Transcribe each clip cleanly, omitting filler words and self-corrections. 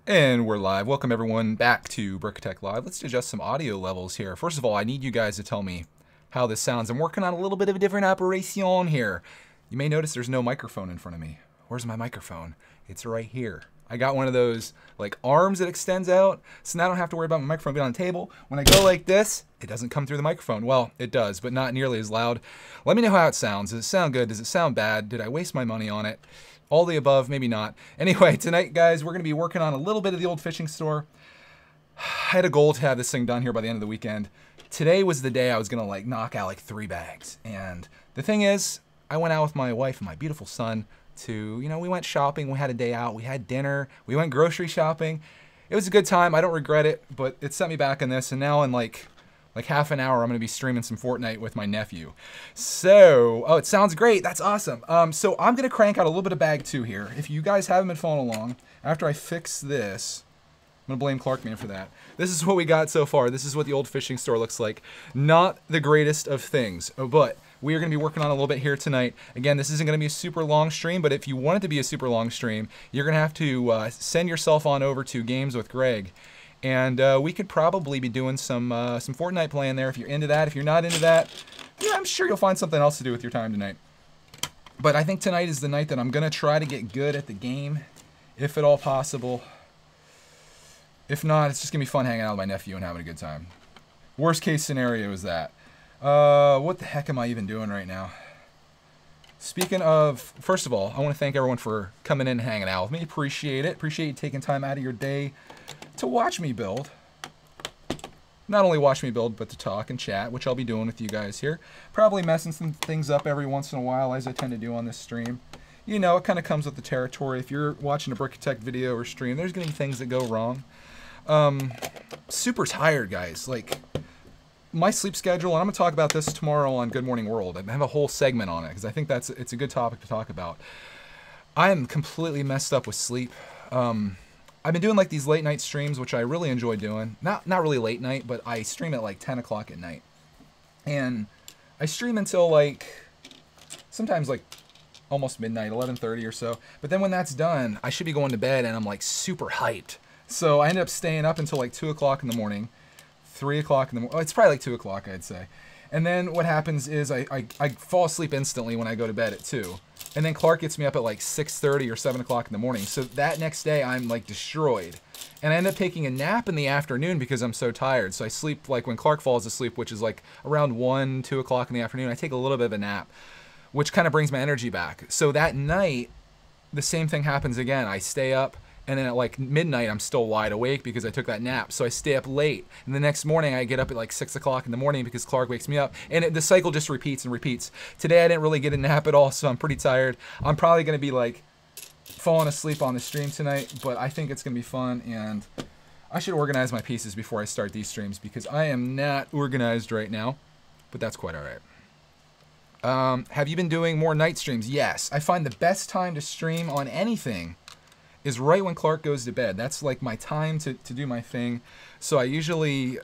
And we're live. Welcome everyone back to Brickitect Live. Let's adjust some audio levels here. First of all, I need you guys to tell me how this sounds. I'm working on a little bit of a different operation here. You may notice there's no microphone in front of me. Where's my microphone? It's right here. I got one of those like arms that extends out, so now I don't have to worry about my microphone being on the table. When I go like this, it doesn't come through the microphone. Well, it does, but not nearly as loud. Let me know how it sounds. Does it sound good? Does it sound bad? Did I waste my money on it? All the above, maybe not. Anyway, tonight, guys, we're going to be working on a little bit of the old fishing store. I had a goal to have this thing done here by the end of the weekend. Today was the day I was going to like knock out like 3 bags. And the thing is, I went out with my wife and my beautiful son to, we went shopping. We had a day out. We had dinner. We went grocery shopping. It was a good time. I don't regret it, but it set me back on this. And now in like half an hour, I'm going to be streaming some Fortnite with my nephew. So, oh, it sounds great. That's awesome. So I'm going to crank out a little bit of bag 2 here. If you guys haven't been following along, after I fix this, I'm going to blame Clarkman for that. This is what we got so far. This is what the old fishing store looks like. Not the greatest of things, but we are going to be working on a little bit here tonight. Again, this isn't going to be a super long stream, but if you want it to be a super long stream, you're going to have to send yourself on over to Games with Greg. And we could probably be doing some Fortnite playing there if you're into that. If you're not into that, yeah, I'm sure you'll find something else to do with your time tonight. But I think tonight is the night that I'm going to try to get good at the game, if at all possible. If not, it's just going to be fun hanging out with my nephew and having a good time. Worst case scenario is that. What the heck am I even doing right now? Speaking of, first of all, I want to thank everyone for coming in and hanging out with me. Appreciate it. Appreciate you taking time out of your day to watch me build. Not only watch me build, but to talk and chat, which I'll be doing with you guys here. Probably messing some things up every once in a while, as I tend to do on this stream. You know, it kind of comes with the territory. If you're watching a Brickitect video or stream, there's going to be things that go wrong. Super tired, guys. Like, my sleep schedule, and I'm going to talk about this tomorrow on Good Morning World. I have a whole segment on it, because I think it's a good topic to talk about. I am completely messed up with sleep. I've been doing like these late night streams, which I really enjoy doing. Not really late night, but I stream at like 10 o'clock at night. And I stream until like, sometimes like almost midnight, 11:30 or so. But then when that's done, I should be going to bed and I'm like super hyped. So I ended up staying up until like 2 o'clock in the morning, 3 o'clock in the morning. Oh, it's probably like 2 o'clock, I'd say. And then what happens is I fall asleep instantly when I go to bed at 2. And then Clark gets me up at like 6:30 or 7 o'clock in the morning. So that next day I'm like destroyed. And I end up taking a nap in the afternoon because I'm so tired. So I sleep like when Clark falls asleep, which is like around 1, 2 o'clock in the afternoon, I take a little bit of a nap, which kind of brings my energy back. So that night, the same thing happens again. I stay up. And then at like midnight, I'm still wide awake because I took that nap. So I stay up late. And the next morning, I get up at like 6 o'clock in the morning because Clark wakes me up. And the cycle just repeats and repeats. Today, I didn't really get a nap at all, so I'm pretty tired. I'm probably going to be like falling asleep on the stream tonight. But I think it's going to be fun. And I should organize my pieces before I start these streams because I am not organized right now. But that's quite all right. Have you been doing more night streams? Yes. I find the best time to stream on anything is right when Clark goes to bed. That's like my time to do my thing. So I usually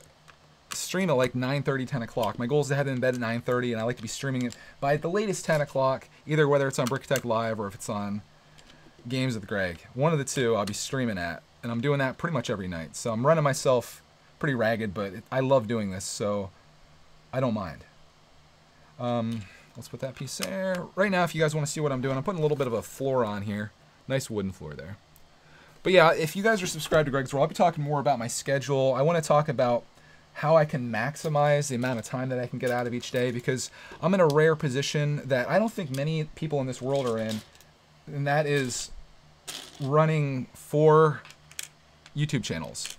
stream at like 9:30, 10 o'clock. My goal is to have it in bed at 9:30, and I like to be streaming it by the latest 10 o'clock, either whether it's on Brickitect Live or if it's on Games with Greg. One of the two I'll be streaming at, and I'm doing that pretty much every night. So I'm running myself pretty ragged, but I love doing this, so I don't mind. Let's put that piece there. Right now, if you guys want to see what I'm doing, I'm putting a little bit of a floor on here. Nice wooden floor there. But yeah, if you guys are subscribed to Greg's World, I'll be talking more about my schedule. I want to talk about how I can maximize the amount of time that I can get out of each day because I'm in a rare position that I don't think many people in this world are in, and that is running 4 YouTube channels.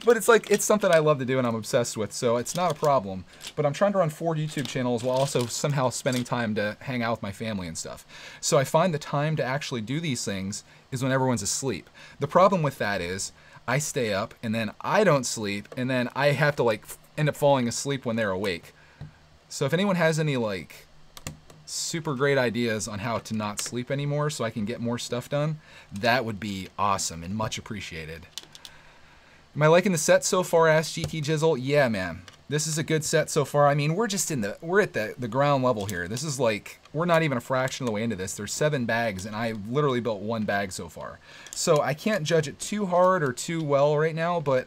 But it's like, it's something I love to do and I'm obsessed with, so it's not a problem. But I'm trying to run 4 YouTube channels while also somehow spending time to hang out with my family and stuff. So I find the time to actually do these things is when everyone's asleep. The problem with that is I stay up and then I don't sleep and then I have to like end up falling asleep when they're awake. So if anyone has any like super great ideas on how to not sleep anymore so I can get more stuff done, that would be awesome and much appreciated. Am I liking the set so far? Asked GT Jizzle. Yeah, man. This is a good set so far. I mean, we're just in we're at the ground level here. This is like, we're not even a fraction of the way into this. There's 7 bags, and I literally built 1 bag so far. So I can't judge it too hard or too well right now, but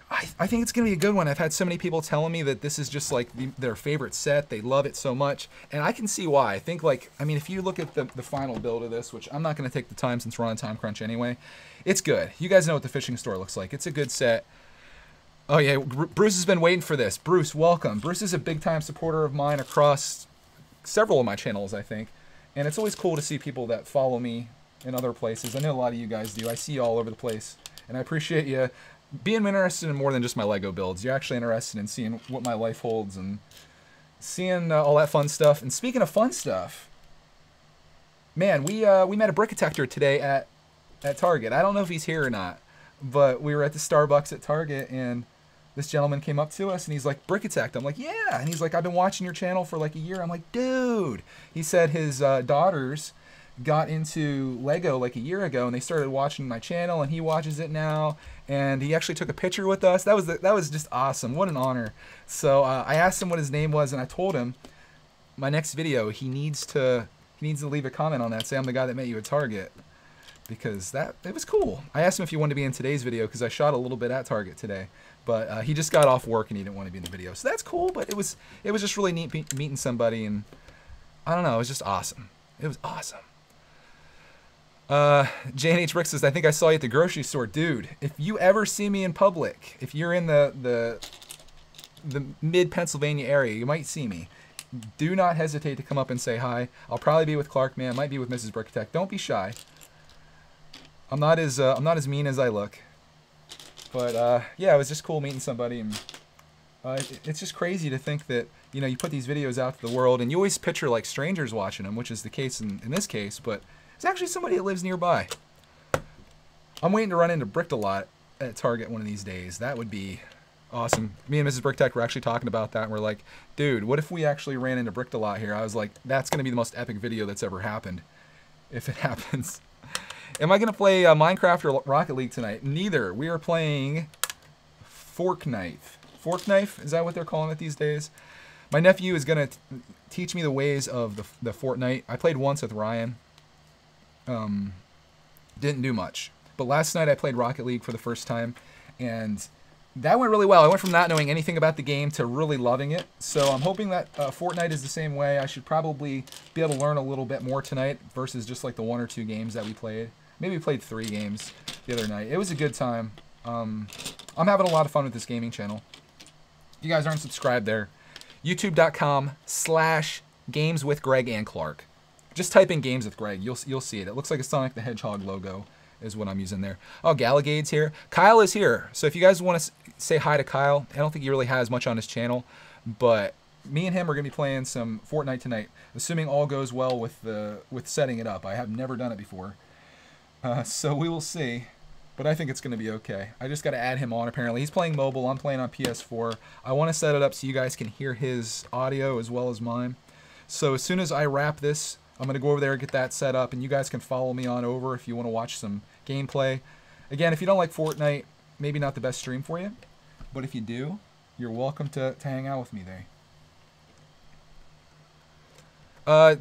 I think it's going to be a good one. I've had so many people telling me that this is just like their favorite set. They love it so much, and I can see why. I think, like, I mean, if you look at the final build of this, which I'm not going to take the time since we're on time crunch anyway, it's good. You guys know what the fishing store looks like. It's a good set. Oh yeah, Bruce has been waiting for this. Bruce, welcome. Bruce is a big-time supporter of mine across several of my channels, I think. And it's always cool to see people that follow me in other places. I know a lot of you guys do. I see you all over the place. And I appreciate you being interested in more than just my Lego builds. You're actually interested in seeing what my life holds and seeing all that fun stuff. And speaking of fun stuff, man, we met a brick detector today at Target. I don't know if he's here or not, but we were at the Starbucks at Target, and this gentleman came up to us and he's like, Brickitect. I'm like, yeah. And he's like, I've been watching your channel for like a year. I'm like, dude. He said his daughters got into Lego like a year ago, and they started watching my channel, and he watches it now. And he actually took a picture with us. That was just awesome. What an honor. So I asked him what his name was, and I told him my next video, he needs to leave a comment on that. Say, I'm the guy that met you at Target. Because it was cool. I asked him if he wanted to be in today's video because I shot a little bit at Target today. But he just got off work and he didn't want to be in the video. So that's cool, but it was just really neat meeting somebody, and I don't know, it was just awesome. It was awesome. J&H Rick says, I think I saw you at the grocery store. Dude, if you ever see me in public, if you're in the mid-Pennsylvania area, you might see me. Do not hesitate to come up and say hi. I'll probably be with Clark, man. Might be with Mrs. Brickitect. Don't be shy. I'm not as mean as I look. But yeah, it was just cool meeting somebody, and it's just crazy to think that, you know, you put these videos out to the world, and you always picture like strangers watching them, which is the case in this case, but it's actually somebody that lives nearby. I'm waiting to run into Bricked-A-Lot at Target one of these days. That would be awesome. Me and Mrs. Bricktech were actually talking about that, and we're like, dude, what if we actually ran into Bricked-A-Lot here? I was like, that's going to be the most epic video that's ever happened, if it happens. Am I going to play Minecraft or Rocket League tonight? Neither. We are playing Fork Knife. Fork Knife? Is that what they're calling it these days? My nephew is going to teach me the ways of the Fortnite. I played once with Ryan. Didn't do much. But last night I played Rocket League for the first time, and that went really well. I went from not knowing anything about the game to really loving it. So I'm hoping that Fortnite is the same way. I should probably be able to learn a little bit more tonight versus just like the 1 or 2 games that we played. Maybe we played 3 games the other night. It was a good time. I'm having a lot of fun with this gaming channel. If you guys aren't subscribed there, youtube.com/Games with Greg and Clark. Just type in Games with Greg. You'll see it. It looks like a Sonic the Hedgehog logo is what I'm using there. Oh, Galagade's here. Kyle is here. So if you guys want to say hi to Kyle, I don't think he really has much on his channel, but me and him are going to be playing some Fortnite tonight, assuming all goes well with setting it up. I have never done it before. So we will see, but I think it's going to be okay. I just got to add him on, apparently. He's playing mobile. I'm playing on PS4. I want to set it up so you guys can hear his audio as well as mine. So as soon as I wrap this, I'm going to go over there and get that set up, and you guys can follow me on over if you want to watch some gameplay. Again, if you don't like Fortnite, maybe not the best stream for you, but if you do, you're welcome to hang out with me there.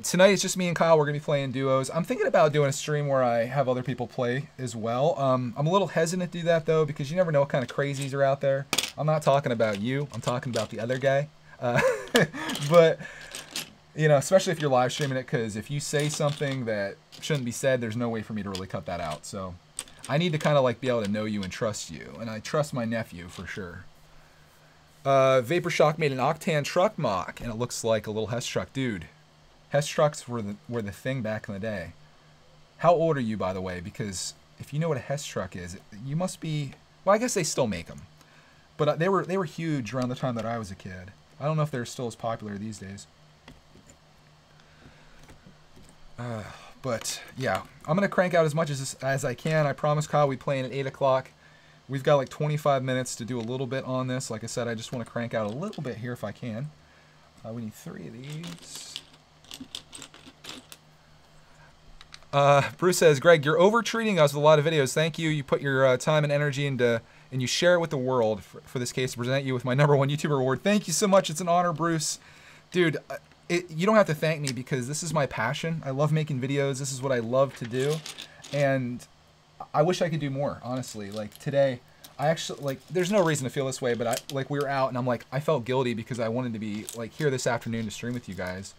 Tonight it's just me and Kyle. We're going to be playing duos. I'm thinking about doing a stream where I have other people play as well. I'm a little hesitant to do that, though, because you never know what kind of crazies are out there. I'm not talking about you. I'm talking about the other guy. But, you know, especially if you're live streaming it, because if you say something that shouldn't be said, there's no way for me to really cut that out. So I need to kind of like be able to know you and trust you. And I trust my nephew for sure. Vapor Shock made an Octan truck mock, and it looks like a little Hess truck. Dude. Hess trucks were the thing back in the day. How old are you, by the way? Because if you know what a Hess truck is, you must be... Well, I guess they still make them. But they were huge around the time that I was a kid. I don't know if they're still as popular these days. But, yeah. I'm going to crank out as much as I can. I promise Kyle we playing at 8 o'clock. We've got like 25 minutes to do a little bit on this. Like I said, I just want to crank out a little bit here if I can. We need 3 of these. Bruce says, Greg, you're over-treating us with a lot of videos. Thank you. You put your time and energy into, and you share it with the world. For this case, to present you with my #1 YouTuber award. Thank you so much. It's an honor, Bruce. Dude, you don't have to thank me because this is my passion. I love making videos. This is what I love to do. And I wish I could do more, honestly. Like, today, I actually, like, there's no reason to feel this way, but we were out, and I'm like, I felt guilty because I wanted to be, like, here this afternoon to stream with you guys.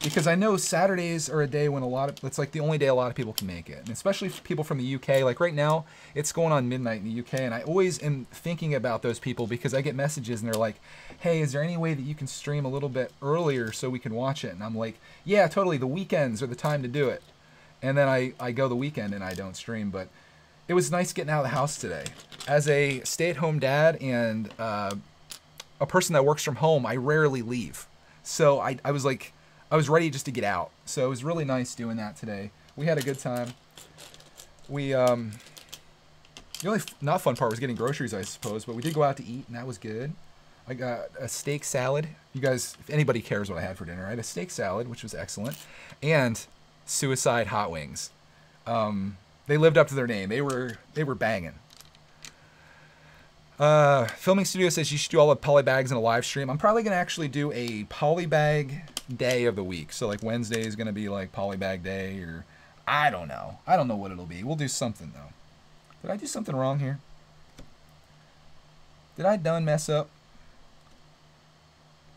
Because I know Saturdays are a day when it's like the only day a lot of people can make it. And especially for people from the UK. Like right now, it's going on midnight in the UK. And I always am thinking about those people because I get messages and they're like, hey, is there any way that you can stream a little bit earlier so we can watch it? And I'm like, yeah, totally. The weekends are the time to do it. And then I go the weekend and I don't stream. But it was nice getting out of the house today. As a stay-at-home dad and a person that works from home, I rarely leave. So I was like, I was ready just to get out. So it was really nice doing that today. We had a good time. The only not fun part was getting groceries, I suppose, but we did go out to eat, and that was good. I got a steak salad. You guys, if anybody cares what I had for dinner, I had a steak salad, which was excellent, and Suicide hot wings. They lived up to their name. They were banging. Filming Studio says you should do all the polybags in a live stream. I'm probably gonna actually do a polybag day of the week. So like Wednesday is gonna be like polybag day, or I don't know. I don't know what it'll be. We'll do something though. Did I do something wrong here? Did I done mess up?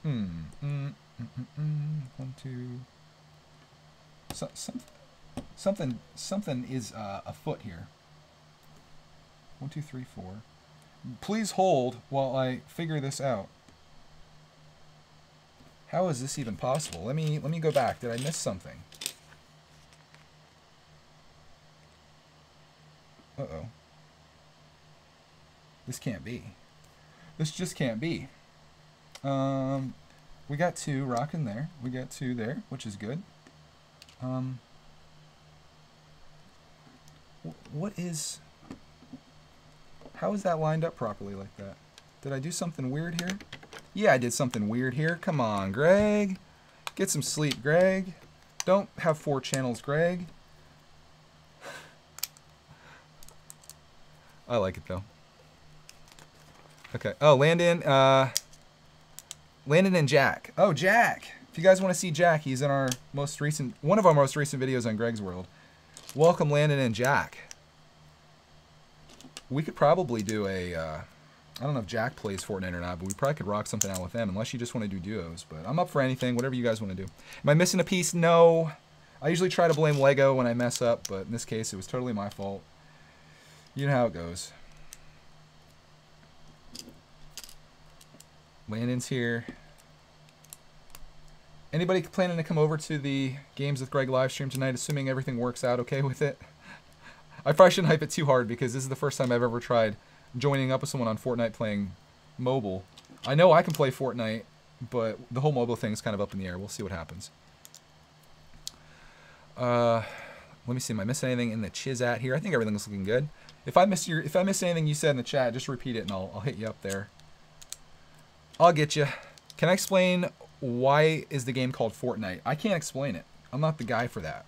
1, 2. Something is afoot here. 1, 2, 3, 4. Please hold while I figure this out. How is this even possible? Let me go back. Did I miss something? Uh-oh. This can't be. This just can't be. We got 2 rocking there. We got 2 there, which is good. What is... How is that lined up properly like that? Did I do something weird here? Yeah, I did something weird here. Come on, Greg. Get some sleep, Greg. Don't have 4 channels, Greg. I like it, though. Okay. Oh, Landon and Jack. Oh, Jack. If you guys want to see Jack, he's in our one of our most recent videos on Greg's World. Welcome, Landon and Jack. We could probably do a, I don't know if Jack plays Fortnite or not, but we probably could rock something out with them, unless you just want to do duos. But I'm up for anything, whatever you guys want to do. Am I missing a piece? No. I usually try to blame Lego when I mess up, but in this case, it was totally my fault. You know how it goes. Landon's here. Anybody planning to come over to the Games with Greg live stream tonight, assuming everything works out okay with it? I probably shouldn't hype it too hard because this is the first time I've ever tried joining up with someone on Fortnite playing mobile. I know I can play Fortnite, but the whole mobile thing is kind of up in the air. We'll see what happens. Let me see. Am I missing anything in the Chizat here? I think everything's looking good. If I missed anything you said in the chat, just repeat it and I'll hit you up there. I'll get you. Can I explain why is the game called Fortnite? I can't explain it. I'm not the guy for that.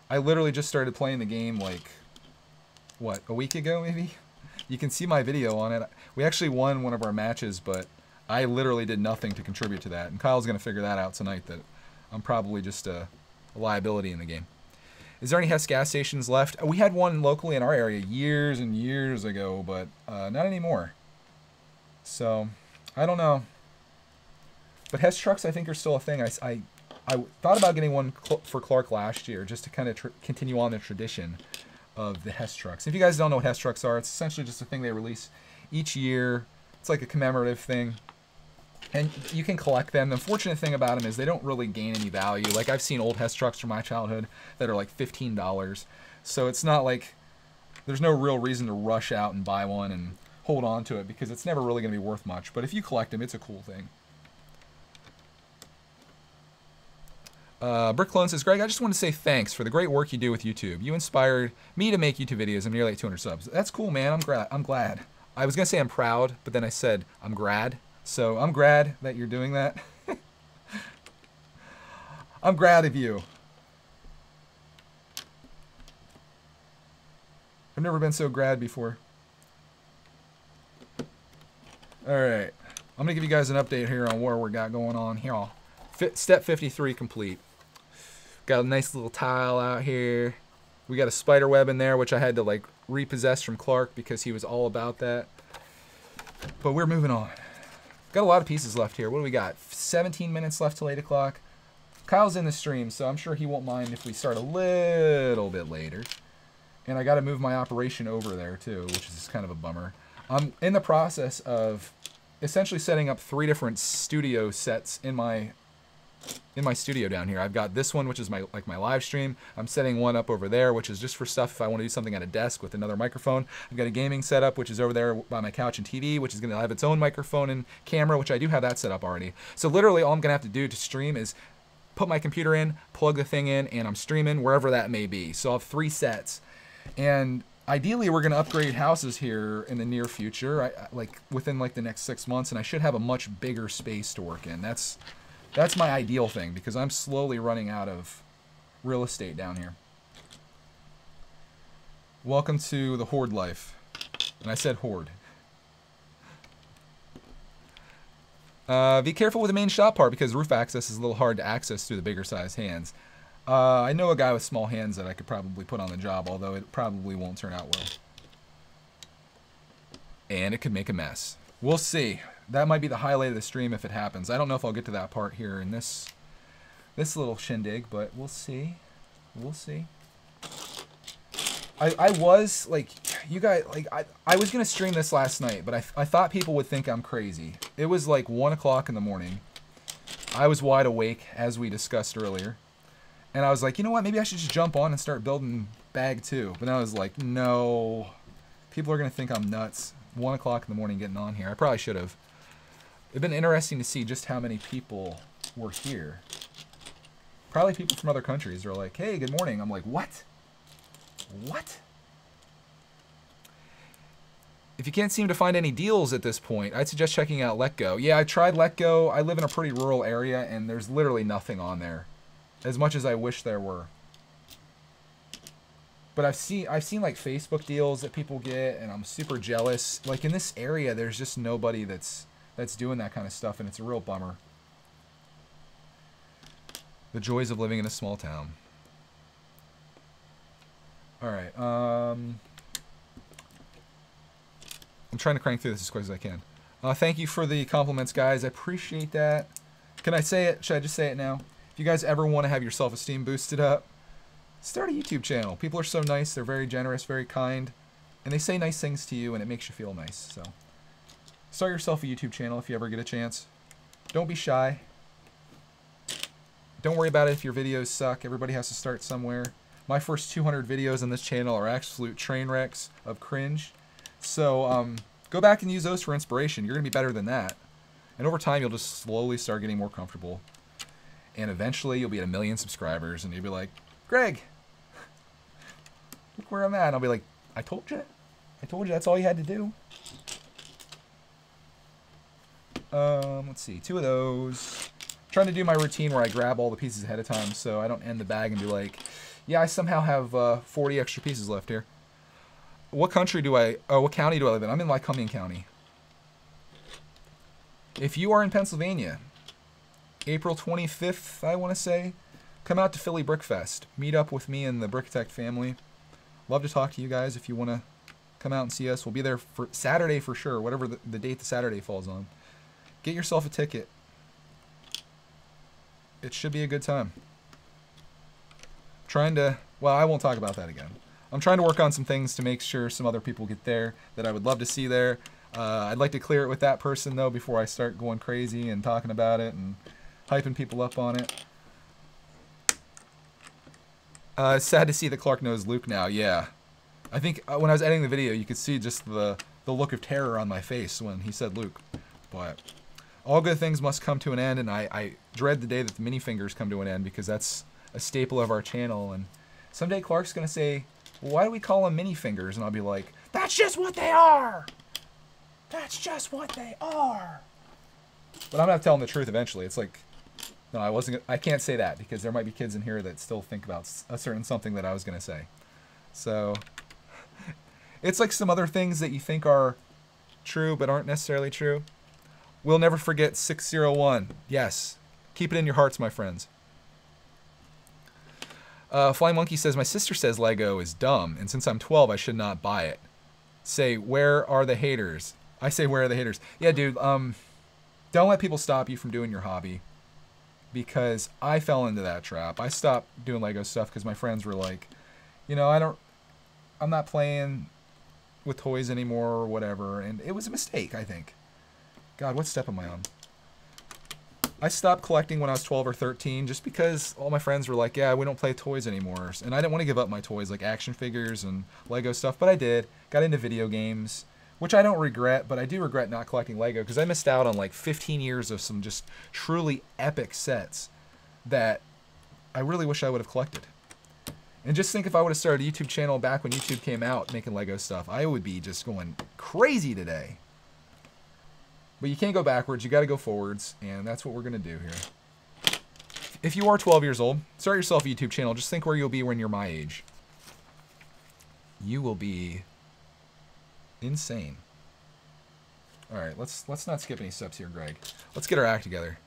I literally just started playing the game like, what, a week ago maybe? You can see my video on it. We actually won one of our matches, but I literally did nothing to contribute to that. And Kyle's going to figure that out tonight, that I'm probably just a liability in the game. Is there any Hess gas stations left? We had one locally in our area years and years ago, but not anymore. So, I don't know. But Hess trucks, I think, are still a thing. I thought about getting one for Clark last year just to kind of continue on the tradition of the Hess trucks. If you guys don't know what Hess trucks are, it's essentially just a thing they release each year. It's like a commemorative thing. And you can collect them. The unfortunate thing about them is they don't really gain any value. Like, I've seen old Hess trucks from my childhood that are like $15. So it's not like there's no real reason to rush out and buy one and hold on to it because it's never really going to be worth much. But if you collect them, it's a cool thing. Brick Clone says, Greg, I just want to say thanks for the great work you do with YouTube. You inspired me to make YouTube videos. I'm nearly at 200 subs. That's cool, man. I'm glad. I was going to say I'm proud, but then I said I'm grad. So I'm glad that you're doing that. I'm glad of you. I've never been so grad before. Alright. I'm going to give you guys an update here on what we got going on here. Step 53 complete. Got a nice little tile out here. We got a spider web in there, which I had to like repossess from Clark because he was all about that. But we're moving on. Got a lot of pieces left here. What do we got? 17 minutes left till 8 o'clock. Kyle's in the stream, so I'm sure he won't mind if we start a little bit later. And I got to move my operation over there too, which is kind of a bummer. I'm in the process of essentially setting up 3 different studio sets in my studio down here. I've got this one, which is my live stream. I'm setting one up over there, which is just for stuff if I want to do something at a desk with another microphone. I've got a gaming setup, which is over there by my couch and TV, which is going to have its own microphone and camera, which I do have that set up already. So literally all I'm going to have to do to stream is put my computer in, plug the thing in, and I'm streaming wherever that may be. So I'll have 3 sets. And ideally, we're going to upgrade houses here in the near future, like within like the next 6 months, and I should have a much bigger space to work in. That's my ideal thing, because I'm slowly running out of real estate down here. Welcome to the Horde life. And I said Horde. Be careful with the main shop part, because roof access is a little hard to access through the bigger size hands. I know a guy with small hands that I could probably put on the job, although it probably won't turn out well. And it could make a mess. We'll see. That might be the highlight of the stream if it happens. I don't know if I'll get to that part here in this little shindig, but we'll see. We'll see. I was, like, you guys, like, I was going to stream this last night, but I thought people would think I'm crazy. It was like 1 o'clock in the morning. I was wide awake, as we discussed earlier. And I was like, you know what, maybe I should just jump on and start building Bag 2. But then I was like, no. People are going to think I'm nuts. 1 o'clock in the morning getting on here. I probably should have. It'd been interesting to see just how many people were here. Probably people from other countries are like, hey, good morning. I'm like, what? What? If you can't seem to find any deals at this point, I'd suggest checking out Letgo. Yeah, I tried Letgo. I live in a pretty rural area, and there's literally nothing on there. As much as I wish there were. But I've seen like Facebook deals that people get, and I'm super jealous. Like in this area, there's just nobody that's doing that kind of stuff, and it's a real bummer. The joys of living in a small town. All right. I'm trying to crank through this as quick as I can. Thank you for the compliments, guys. I appreciate that. Can I say it? Should I just say it now? If you guys ever want to have your self-esteem boosted up, start a YouTube channel. People are so nice. They're very generous, very kind. And they say nice things to you, and it makes you feel nice. So start yourself a YouTube channel if you ever get a chance. Don't be shy. Don't worry about it if your videos suck. Everybody has to start somewhere. My first 200 videos on this channel are absolute train wrecks of cringe. So go back and use those for inspiration. You're going to be better than that. And over time, you'll just slowly start getting more comfortable. And eventually, you'll be at 1 million subscribers, and you'll be like, Greg, look where I'm at. And I'll be like, I told you. I told you that's all you had to do. Let's see. 2 of those. I'm trying to do my routine where I grab all the pieces ahead of time so I don't end the bag and be like, yeah, I somehow have 40 extra pieces left here. What county do I live in? I'm in Lycoming County. If you are in Pennsylvania, April 25th, I want to say, come out to Philly Brickfest. Meet up with me and the Bricktech family. Love to talk to you guys if you want to come out and see us. We'll be there for Saturday for sure, whatever the date the Saturday falls on. Get yourself a ticket. It should be a good time. Well, I won't talk about that again. I'm trying to work on some things to make sure some other people get there that I would love to see there. I'd like to clear it with that person, though, before I start going crazy and talking about it and hyping people up on it. It's sad to see that Clark knows Luke now, yeah. I think when I was editing the video, you could see just the look of terror on my face when he said Luke. But all good things must come to an end, and I dread the day that the minifingers come to an end, because that's a staple of our channel. And someday Clark's going to say, well, why do we call them minifingers? And I'll be like, that's just what they are! That's just what they are! But I'm not telling the truth eventually. It's like, no, I can't say that, because there might be kids in here that still think about a certain something that I was going to say. So, It's like some other things that you think are true but aren't necessarily true. We'll never forget 601. Yes. Keep it in your hearts, my friends. Flying Monkey says, my sister says Lego is dumb, and since I'm 12, I should not buy it. Say, where are the haters? I say, where are the haters? Yeah, dude, don't let people stop you from doing your hobby. Because I fell into that trap. I stopped doing Lego stuff because my friends were like, you know, I'm not playing with toys anymore or whatever. And it was a mistake, I think. God, what step am I on? I stopped collecting when I was 12 or 13 just because all my friends were like, yeah, we don't play toys anymore. And I didn't want to give up my toys like action figures and Lego stuff, but I did. Got into video games, which I don't regret, but I do regret not collecting Lego because I missed out on like 15 years of some just truly epic sets that I really wish I would have collected. And just think if I would have started a YouTube channel back when YouTube came out making Lego stuff, I would be just going crazy today. But you can't go backwards, you got to go forwards, and that's what we're going to do here. If you are 12 years old, start yourself a YouTube channel. Just think where you'll be when you're my age. You will be insane. All right, let's not skip any steps here, Greg. Let's get our act together.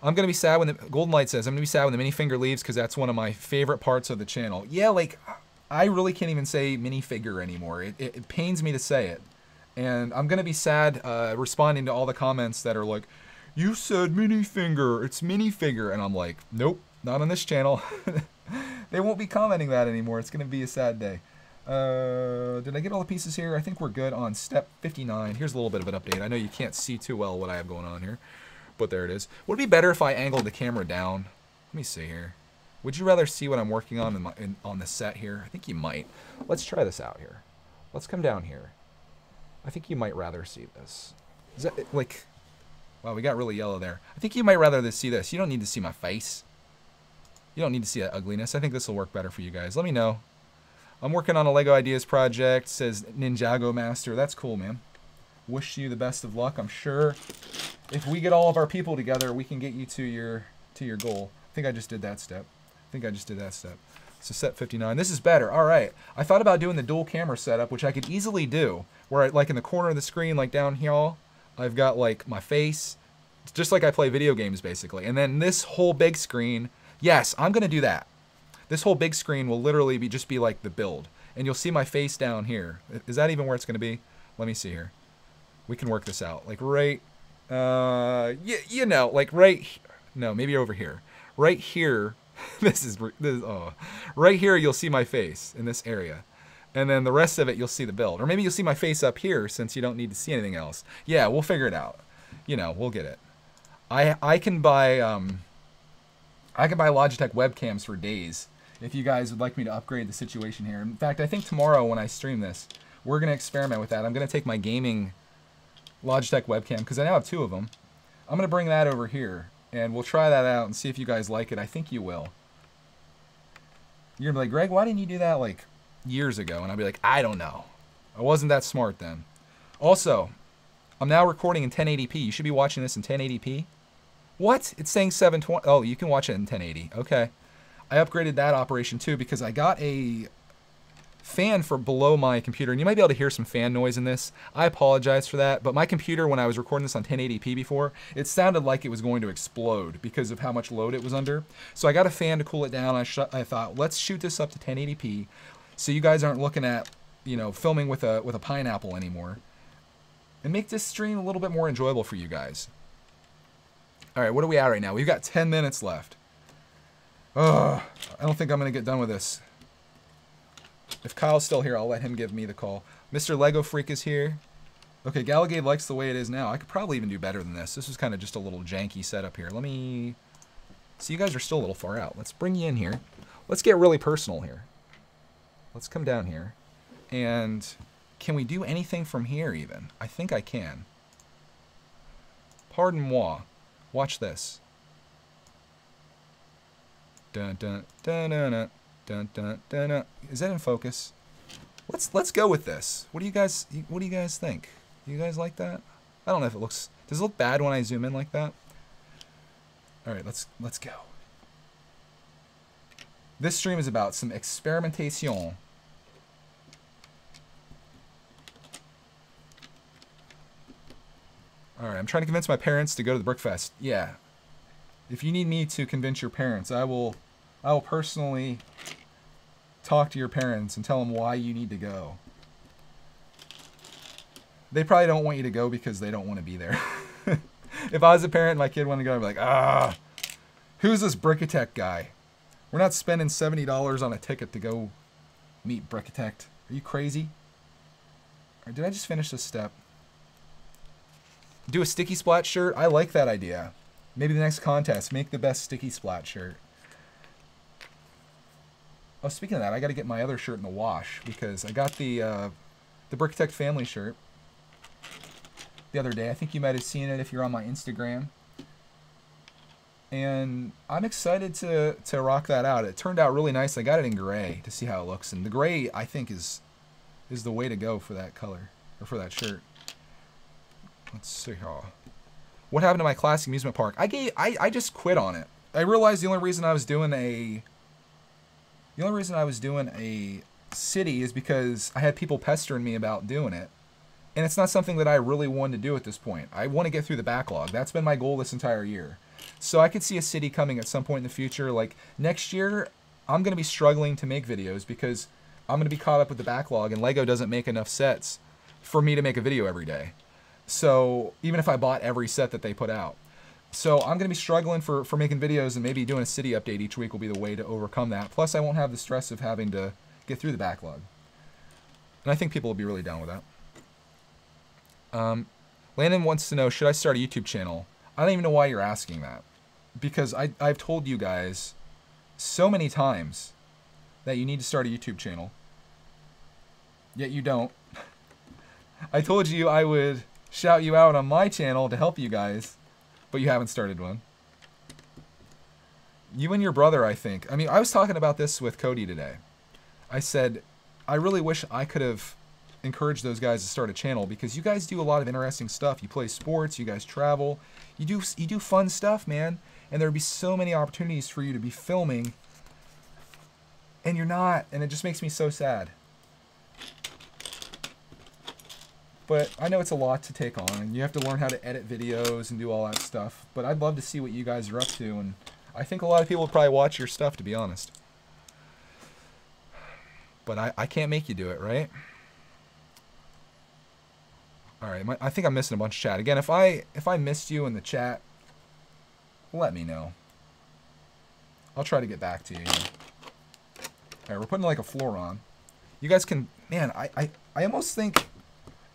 I'm going to be sad when the Golden Light says, I'm going to be sad when the minifinger leaves because that's one of my favorite parts of the channel. Yeah, like, I really can't even say minifigure anymore. It pains me to say it. And I'm going to be sad responding to all the comments that are like, you said minifinger, it's minifigure. And I'm like, nope, not on this channel. They won't be commenting that anymore. It's going to be a sad day. Did I get all the pieces here? I think we're good on step 59. Here's a little bit of an update. I know you can't see too well what I have going on here, but there it is. Would it be better if I angled the camera down? Let me see here. Would you rather see what I'm working on on the set here? I think you might. Let's try this out here. Let's come down here. I think you might rather see this. Is that like, wow, we got really yellow there. I think you might rather see this. You don't need to see my face. You don't need to see that ugliness. I think this will work better for you guys. Let me know. I'm working on a Lego Ideas project, says Ninjago Master. That's cool, man. Wish you the best of luck. I'm sure if we get all of our people together, we can get you to your goal. I think I just did that step. So set 59. This is better. All right. I thought about doing the dual camera setup, which I could easily do, where like in the corner of the screen, like down here, I've got like my face, just like I play video games basically. And then this whole big screen, yes, I'm going to do that. This whole big screen will literally just be like the build. And you'll see my face down here. Is that even where it's going to be? Let me see here. We can work this out. Like right, you know, like right, no, maybe over here. Right here, right here you'll see my face in this area. And then the rest of it you'll see the build. Or maybe you'll see my face up here since you don't need to see anything else. Yeah, we'll figure it out. You know, we'll get it. I can buy Logitech webcams for days. If you guys would like me to upgrade the situation here. In fact, I think tomorrow when I stream this, we're going to experiment with that. I'm going to take my gaming Logitech webcam, because I now have 2 of them. I'm going to bring that over here, and we'll try that out and see if you guys like it. I think you will. You're going to be like, Greg, why didn't you do that like years ago? And I'll be like, I don't know. I wasn't that smart then. Also, I'm now recording in 1080p. You should be watching this in 1080p. What? It's saying 720. Oh, you can watch it in 1080. Okay. I upgraded that operation too because I got a fan for below my computer, and you might be able to hear some fan noise in this. I apologize for that, but my computer, when I was recording this on 1080p before, it sounded like it was going to explode because of how much load it was under. So I got a fan to cool it down. I thought, let's shoot this up to 1080p so you guys aren't looking at, you know, filming with a pineapple anymore, and make this stream a little bit more enjoyable for you guys. All right, what are we at right now? We've got 10 minutes left. I don't think I'm going to get done with this. If Kyle's still here, I'll let him give me the call. Mr. Lego Freak is here. Okay, Galagade likes the way it is now. I could probably even do better than this. This is kind of just a little janky setup here. Let me... So you guys are still a little far out. Let's bring you in here. Let's get really personal here. Let's come down here. And can we do anything from here even? I think I can. Pardon moi. Watch this. Dun dun dun dun dun dun dun dun dun. Is that in focus? Let's go with this. What do you guys think? You guys like that? I don't know if it looks. Does it look bad when I zoom in like that? All right, let's go. This stream is about some experimentation. All right, I'm trying to convince my parents to go to the Brickfest. Yeah. If you need me to convince your parents, I will personally talk to your parents and tell them why you need to go. They probably don't want you to go because they don't want to be there. If I was a parent and my kid wanted to go, I'd be like, who's this Brickitect guy? We're not spending $70 on a ticket to go meet Brickitect. Are you crazy? Or did I just finish this step? Do a sticky splat shirt? I like that idea. Maybe the next contest, make the best sticky splat shirt. Oh, speaking of that, I got to get my other shirt in the wash because I got the Brickitect family shirt the other day. I think you might have seen it if you're on my Instagram. And I'm excited to rock that out. It turned out really nice. I got it in gray to see how it looks. And the gray, I think, is the way to go for that color, or for that shirt. Let's see here. What happened to my classic amusement park? I just quit on it. I realized the only reason I was doing a city is because I had people pestering me about doing it. And it's not something that I really wanted to do at this point. I want to get through the backlog. That's been my goal this entire year. So I could see a city coming at some point in the future. Like next year, I'm going to be struggling to make videos because I'm going to be caught up with the backlog and LEGO doesn't make enough sets for me to make a video every day. So even if I bought every set that they put out. So I'm going to be struggling for making videos, and maybe doing a city update each week will be the way to overcome that. Plus I won't have the stress of having to get through the backlog. And I think people will be really down with that. Landon wants to know, should I start a YouTube channel? I don't even know why you're asking that. Because I've told you guys so many times that you need to start a YouTube channel. Yet you don't. I told you I would shout you out on my channel to help you guys, but you haven't started one. You and your brother, I think. I mean, I was talking about this with Cody today. I said, I really wish I could have encouraged those guys to start a channel because you guys do a lot of interesting stuff. You play sports, you guys travel, you do fun stuff, man. And there'd be so many opportunities for you to be filming, and you're not, and it just makes me so sad. But I know it's a lot to take on, and you have to learn how to edit videos and do all that stuff. But I'd love to see what you guys are up to, and I think a lot of people would probably watch your stuff, to be honest. But I can't make you do it, right? All right, I think I'm missing a bunch of chat. Again, if I missed you in the chat, let me know. I'll try to get back to you. All right, we're putting like a floor on. You guys can, man, I almost think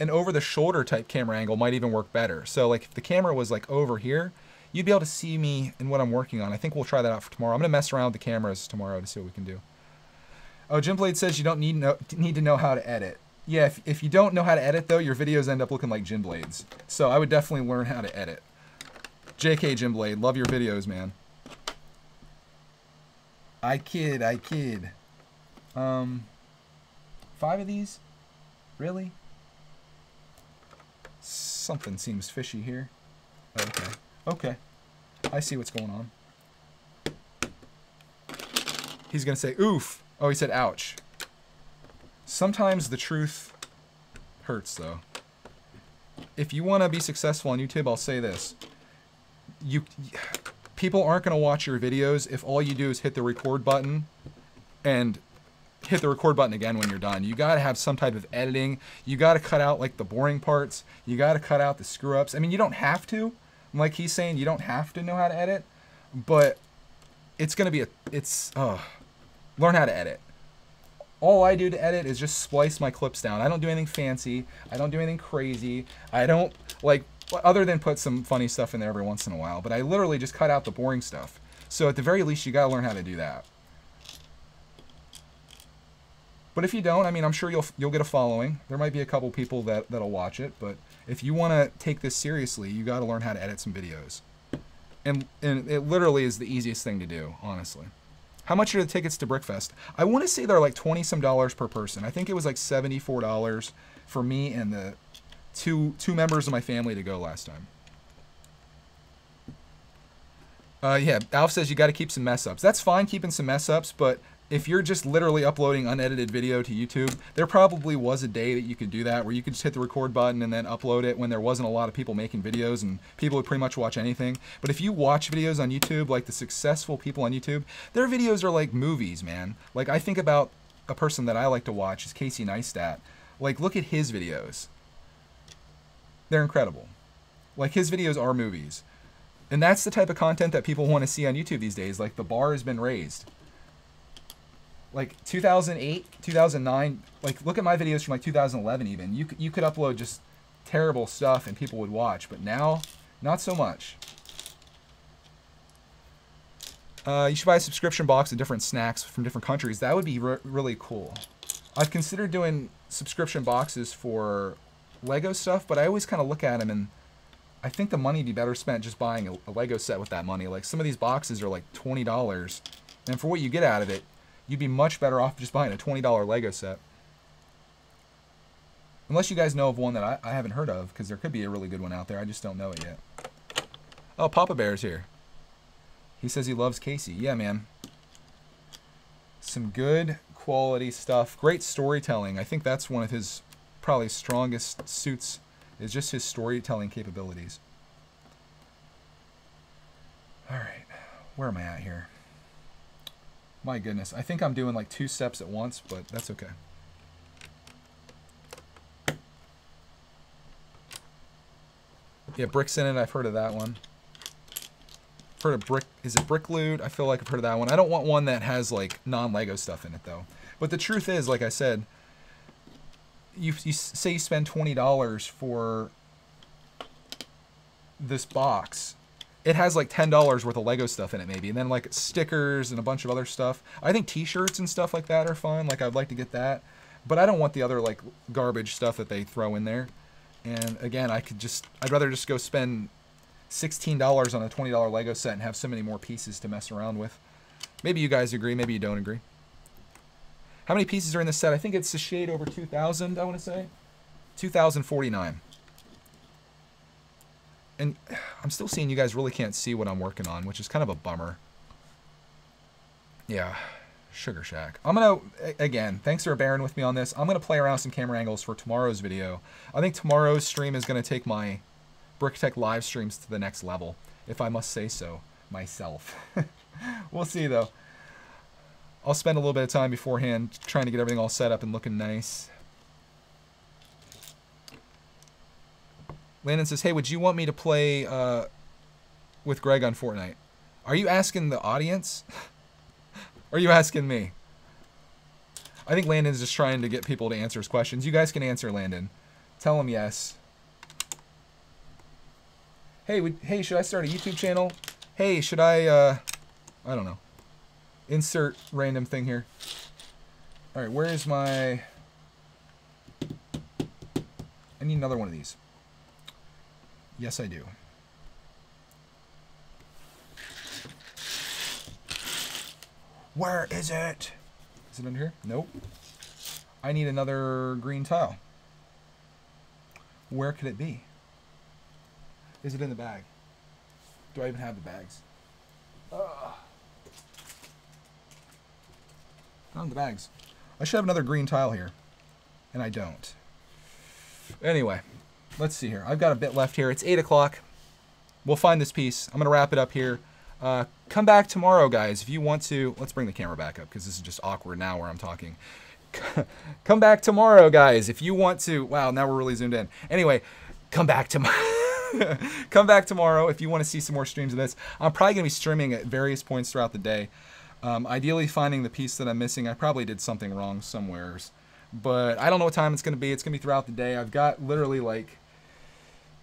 an over-the-shoulder type camera angle might even work better. So like if the camera was like over here, you'd be able to see me and what I'm working on. I think we'll try that out for tomorrow. I'm gonna mess around with the cameras tomorrow to see what we can do. Oh, Jim Blade says you don't need to know how to edit. Yeah, if you don't know how to edit though, your videos end up looking like Jim Blade's. So I would definitely learn how to edit. JK Jim Blade, love your videos, man. I kid. 5 of these? Really? Something seems fishy here. Okay. Okay. I see what's going on. He's gonna say oof. Oh, he said ouch. Sometimes the truth hurts, though. If you want to be successful on YouTube, I'll say this. People aren't going to watch your videos if all you do is hit the record button and hit the record button again when you're done. You got to have some type of editing. You got to cut out like the boring parts. You got to cut out the screw-ups. I mean, you don't have to. Like he's saying, you don't have to know how to edit, but it's going to be learn how to edit. All I do to edit is just splice my clips down. I don't do anything fancy. I don't do anything crazy. I don't, like, other than put some funny stuff in there every once in a while. But I literally just cut out the boring stuff. So at the very least, you gotta learn how to do that. But if you don't, I mean, I'm sure you'll get a following. There might be a couple people that'll watch it. But if you want to take this seriously, you gotta learn how to edit some videos. And it literally is the easiest thing to do, honestly. How much are the tickets to Brickfest? I want to say they're like $20-some per person. I think it was like $74 for me and the two members of my family to go last time. Yeah, Alf says you got to keep some mess ups. That's fine keeping some mess ups, but if you're just literally uploading unedited video to YouTube, there probably was a day that you could do that, where you could just hit the record button and then upload it when there wasn't a lot of people making videos and people would pretty much watch anything. But if you watch videos on YouTube, like the successful people on YouTube, their videos are like movies, man. Like, I think about a person that I like to watch is Casey Neistat. Like, look at his videos. They're incredible. Like, his videos are movies. And that's the type of content that people want to see on YouTube these days. Like, the bar has been raised. Like 2008, 2009, like look at my videos from like 2011 even. You could upload just terrible stuff and people would watch, but now, not so much. You should buy a subscription box of different snacks from different countries. That would be really cool. I've considered doing subscription boxes for Lego stuff, but I always kind of look at them and I think the money would be better spent just buying a Lego set with that money. Like, some of these boxes are like $20, and for what you get out of it, you'd be much better off just buying a $20 Lego set. Unless you guys know of one that I haven't heard of, because there could be a really good one out there. I just don't know it yet. Oh, Papa Bear's here. He says he loves Casey. Yeah, man. Some good quality stuff. Great storytelling. I think that's one of his probably strongest suits, is just his storytelling capabilities. All right. Where am I at here? My goodness, I think I'm doing like 2 steps at once, but that's okay. Yeah, Bricks in It, I've heard of that one. I've heard of Brick, is it Brick Loot? I feel like I've heard of that one. I don't want one that has like non-Lego stuff in it though. But the truth is, like I said, you say you spend $20 for this box. It has like $10 worth of Lego stuff in it maybe, and then like stickers and a bunch of other stuff. I think t-shirts and stuff like that are fun. Like, I'd like to get that, but I don't want the other like garbage stuff that they throw in there. And again, I'd rather just go spend $16 on a $20 Lego set and have so many more pieces to mess around with. Maybe you guys agree, maybe you don't agree. How many pieces are in this set? I think it's a shade over 2,000, I want to say. 2,049. And I'm still seeing you guys really can't see what I'm working on, which is kind of a bummer. Yeah, Sugar Shack. I'm going to, again, thanks for bearing with me on this. I'm going to play around with some camera angles for tomorrow's video. I think tomorrow's stream is going to take my BrickTech live streams to the next level, if I must say so myself. We'll see, though. I'll spend a little bit of time beforehand trying to get everything all set up and looking nice. Landon says, hey, would you want me to play with Greg on Fortnite? Are you asking the audience? Or are you asking me? I think Landon's just trying to get people to answer his questions. You guys can answer, Landon. Tell him yes. Hey, hey, should I start a YouTube channel? Hey, should I don't know. Insert random thing here. All right, where is my... I need another one of these. Yes, I do. Where is it? Is it under here? Nope. I need another green tile. Where could it be? Is it in the bag? Do I even have the bags? Not in the bags. I should have another green tile here. And I don't. Anyway, let's see here. I've got a bit left here. It's 8 o'clock. We'll find this piece. I'm going to wrap it up here. Come back tomorrow, guys, if you want to. Let's bring the camera back up because this is just awkward now where I'm talking. Come back tomorrow, guys, if you want to. Wow, now we're really zoomed in. Anyway, come back tomorrow. Come back tomorrow if you want to see some more streams of this. I'm probably going to be streaming at various points throughout the day. Ideally finding the piece that I'm missing. I probably did something wrong somewheres. But I don't know what time it's going to be. It's going to be throughout the day. I've got literally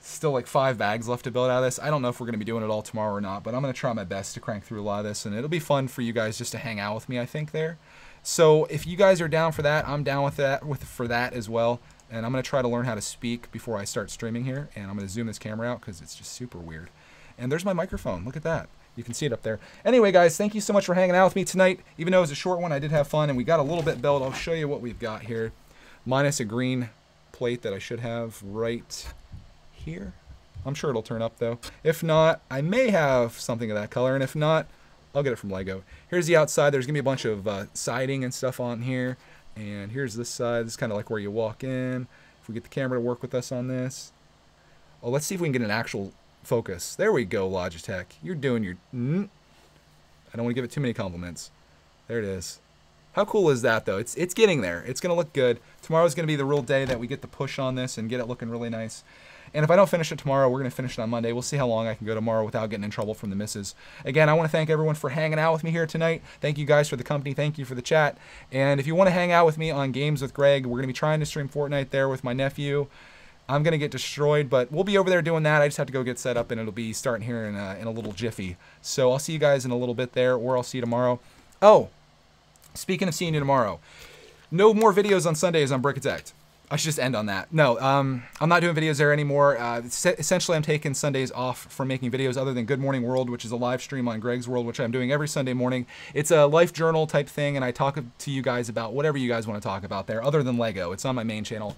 still like 5 bags left to build out of this. I don't know if we're going to be doing it all tomorrow or not, but I'm going to try my best to crank through a lot of this, and it'll be fun for you guys just to hang out with me, I think, there. So if you guys are down for that, I'm down with that for that as well. And I'm going to try to learn how to speak before I start streaming here, and I'm going to zoom this camera out because it's just super weird. And there's my microphone. Look at that. You can see it up there. Anyway, guys, thank you so much for hanging out with me tonight. Even though it was a short one, I did have fun, and we got a little bit built. I'll show you what we've got here, minus a green plate that I should have right here. I'm sure it'll turn up, though. If not, I may have something of that color, and if not, I'll get it from Lego. Here's the outside. There's gonna be a bunch of siding and stuff on here. And here's this side. This is kind of like where you walk in. If we get the camera to work with us on this. Oh, let's see if we can get an actual focus. There we go, Logitech. You're doing your... I don't want to give it too many compliments. There it is. How cool is that, though? It's getting there. It's going to look good. Tomorrow's going to be the real day that we get the push on this and get it looking really nice. And if I don't finish it tomorrow, we're going to finish it on Monday. We'll see how long I can go tomorrow without getting in trouble from the missus. Again, I want to thank everyone for hanging out with me here tonight. Thank you guys for the company. Thank you for the chat. And if you want to hang out with me on Games with Greg, we're going to be trying to stream Fortnite there with my nephew. I'm going to get destroyed, but we'll be over there doing that. I just have to go get set up, and it'll be starting here in a little jiffy. So I'll see you guys in a little bit there, or I'll see you tomorrow. Oh, speaking of seeing you tomorrow, no more videos on Sundays on Brickitect. I should just end on that. No, I'm not doing videos there anymore. Essentially, I'm taking Sundays off from making videos other than Good Morning World, which is a live stream on Greg's World, which I'm doing every Sunday morning. It's a life journal type thing, and I talk to you guys about whatever you guys want to talk about there, other than Lego. It's on my main channel.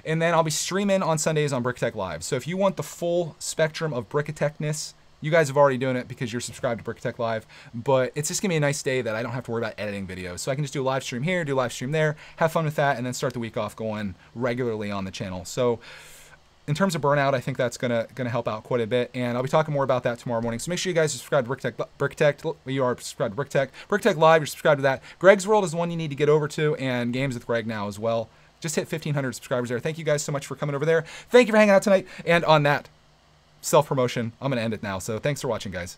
And then I'll be streaming on Sundays on Brickitect Live. So if you want the full spectrum of Brickitectness, you guys have already doing it because you're subscribed to Brickitect Live, but it's just gonna be a nice day that I don't have to worry about editing videos. So I can just do a live stream here, do a live stream there, have fun with that, and then start the week off going regularly on the channel. So in terms of burnout, I think that's gonna help out quite a bit, and I'll be talking more about that tomorrow morning. So make sure you guys subscribe to Brickitect. You are subscribed to Brickitect Live, you're subscribed to that. Greg's World is the one you need to get over to, and Games with Greg now as well. Just hit 1,500 subscribers there. Thank you guys so much for coming over there. Thank you for hanging out tonight. And on that self-promotion, I'm going to end it now. So thanks for watching, guys.